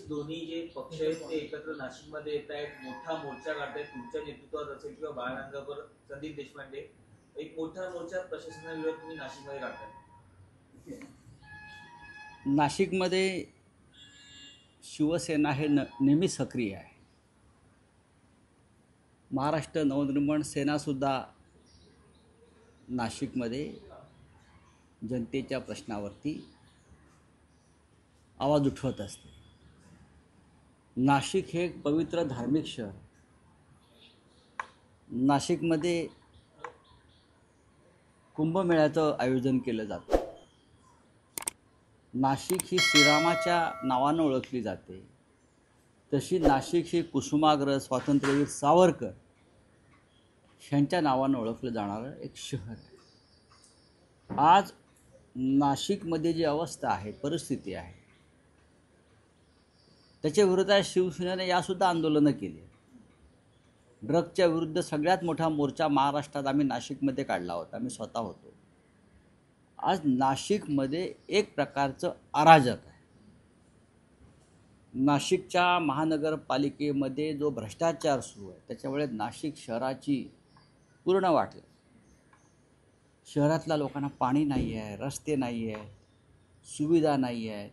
दोन्ही जे पक्ष आहेत ते एकत्र नाशिकमध्ये येत आहेत, मोठा मोर्चा काढतायत तुमच्या नेतृत्वात असेल किंवा बाळानंदकर, संदीप देशपांडे, एक मोठा मोर्चा प्रशासनाविरोधात तुम्ही नाशिकमध्ये काढताय. नाशिकमध्ये शिवसेना हे नेहमी सक्रिय आहे. महाराष्ट्र नवनिर्माण सेनासुद्धा नाशिकमध्ये जनतेच्या प्रश्नावरती आवाज उठवत असते. नाशिक हे एक पवित्र धार्मिक शहर. नाशिकमध्ये कुंभमेळ्याचं आयोजन केलं जातं. नाशिक ही श्रीरामाच्या नावानं ओळखली जाते. तशी नाशिक ही कुसुमाग्रज स्वातंत्र्यवीर सावरकर यांच्या नावानं ओळखलं जाणारं एक शहर आहे. आज नाशिकमध्ये जी अवस्था आहे, परिस्थिती आहे, त्याच्या विरोधात शिवसेनेने यासुद्धा आंदोलनं केली. ड्रग्सच्या विरुद्ध सगळ्यात मोठा मोर्चा महाराष्ट्रात आम्ही नाशिकमध्ये काढला होता. आम्ही स्वतः होतो. आज नाशिकमध्ये एक प्रकारचं अराजक आहे. नाशिकच्या महानगरपालिकेमध्ये जो भ्रष्टाचार सुरू आहे त्याच्यामुळे नाशिक शहराची पूर्ण वाटलं. शहरातल्या लोकांना पाणी नाही आहे, रस्ते नाही आहेत, सुविधा नाही आहेत.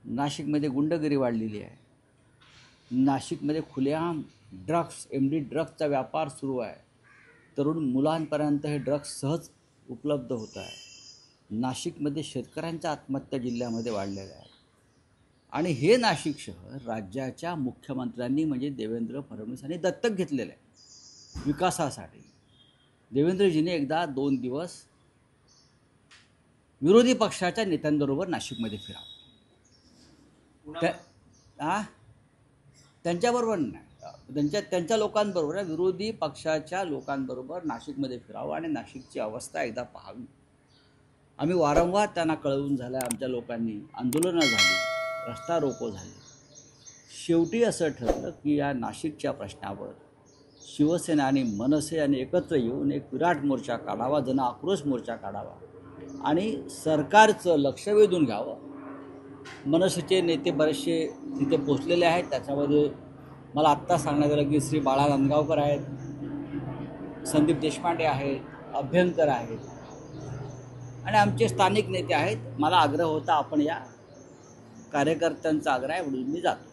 नाशिकमध्ये गुंडगिरी वाढलेली आहे. नाशिकमध्ये खुलेआम MD ड्रग्सचा व्यापार सुरू आहे. तरुण मुलांपर्यंत हे ड्रग्स सहज उपलब्ध होत आहे. नाशिकमध्ये शेतकऱ्यांच्या आत्महत्या जिल्ह्यामध्ये वाढलेल्या आहेत. आणि हे नाशिक शहर राज्याच्या मुख्यमंत्र्यांनी म्हणजे देवेंद्र फडणवीस यांनी दत्तक घेतलेलं आहे विकासासाठी. देवेंद्रजीने एकदा 2 दिवस विरोधी पक्षाच्या नेत्यांबरोबर नाशिकमध्ये फिरावं. त्यांच्याबरोबर नाही, त्यांच्या लोकांबरोबर, विरोधी पक्षाच्या लोकांबरोबर नाशिकमध्ये फिरावं आणि नाशिकची अवस्था एकदा पाहावी. आम्ही वारंवार त्यांना कळवून झालं. आमच्या लोकांनी आंदोलनं झाली, रस्ता रोको झाले. शेवटी असं ठरलं की या नाशिकच्या प्रश्नावर शिवसेना आणि मनसे यांनी एकत्र येऊन एक विराट मोर्चा काढावा, जन आक्रोश मोर्चा काढावा आणि सरकारचं लक्ष वेधून घ्यावं. मनसेचे नेते बरेचसे तिथे पोचलेले आहेत. त्याच्यामध्ये मला आत्ता सांगण्यात आलं की श्री बाळा नांदगावकर आहेत, संदीप देशपांडे आहेत, अभ्यंकर आहेत आणि आमचे स्थानिक नेते आहेत. मला आग्रह होता आपण या कार्यकर्त्यांचा आग्रह आहे म्हणून मी जातो.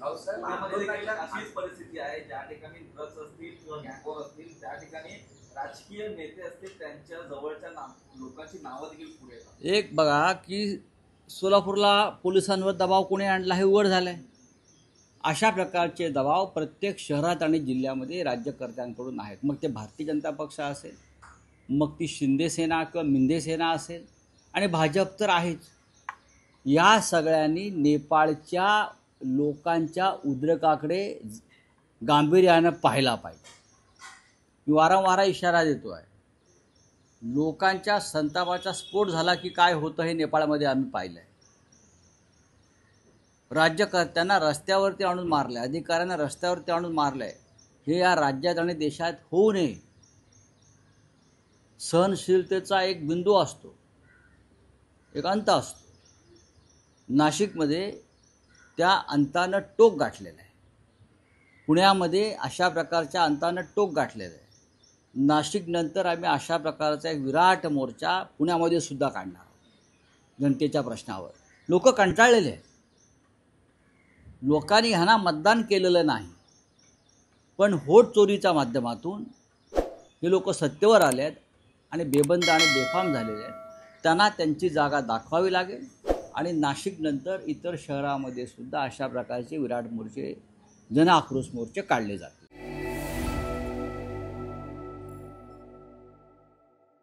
अशीच परिस्थिती आहे ज्या ठिकाणी ड्रग्स असतील किंवा गँगवॉर असतील त्या ठिकाणी राजकीय नेते असतील त्यांच्या जवळच्या लोकांची नावं देखील पुढे येतात. एक बघा की सोलापूरला पोलिसांवर दबाव कोणी आणला हे उघड झालं आहे. अशा प्रकारचे दबाव प्रत्येक शहरात आणि जिल्ह्यामध्ये राज्यकर्त्यांकडून आहेत. मग ते भारतीय जनता पक्ष असेल, मग ती शिंदे सेना किंवा मिंदे सेना असेल आणि भाजप तर आहेच. या सगळ्यांनी नेपाळच्या लोकांच्या उद्रेकाकडे गांभीर्यानं पाहायला पाहिजे. मी वारंवार इशारा देतो आहे. लोकांच्या संतापाचा स्फोट झाला की काय होतं हे नेपाळमध्ये आम्ही पाहिलं आहे. राज्यकर्त्यांना रस्त्यावरती आणून मारलं आहे, अधिकाऱ्यांना रस्त्यावरती आणून मारलं आहे. हे या राज्यात आणि देशात होऊ नये. सहनशीलतेचा एक बिंदू असतो, एक अंत असतो. नाशिकमध्ये त्या अंतानं टोक गाठलेलं आहे. पुण्यामध्ये अशा प्रकारच्या अंतानं टोक गाठलेलं आहे. नाशिकनंतर आम्ही अशा प्रकारचा एक विराट मोर्चा पुण्यामध्ये सुद्धा काढणार आहोत जनतेच्या प्रश्नावर. लोक कंटाळलेले आहेत. लोकांनी ह्यांना मतदान केलेलं नाही, पण व्होट चोरीच्या माध्यमातून हे लोक सत्तेवर आले आहेत आणि बेबंद आणि बेफाम झालेले आहेत. त्यांना त्यांची जागा दाखवावी लागेल आणि नाशिकनंतर इतर शहरामध्ये सुद्धा अशा प्रकारचे विराट मोर्चे, जन आक्रोश मोर्चे काढले जातात.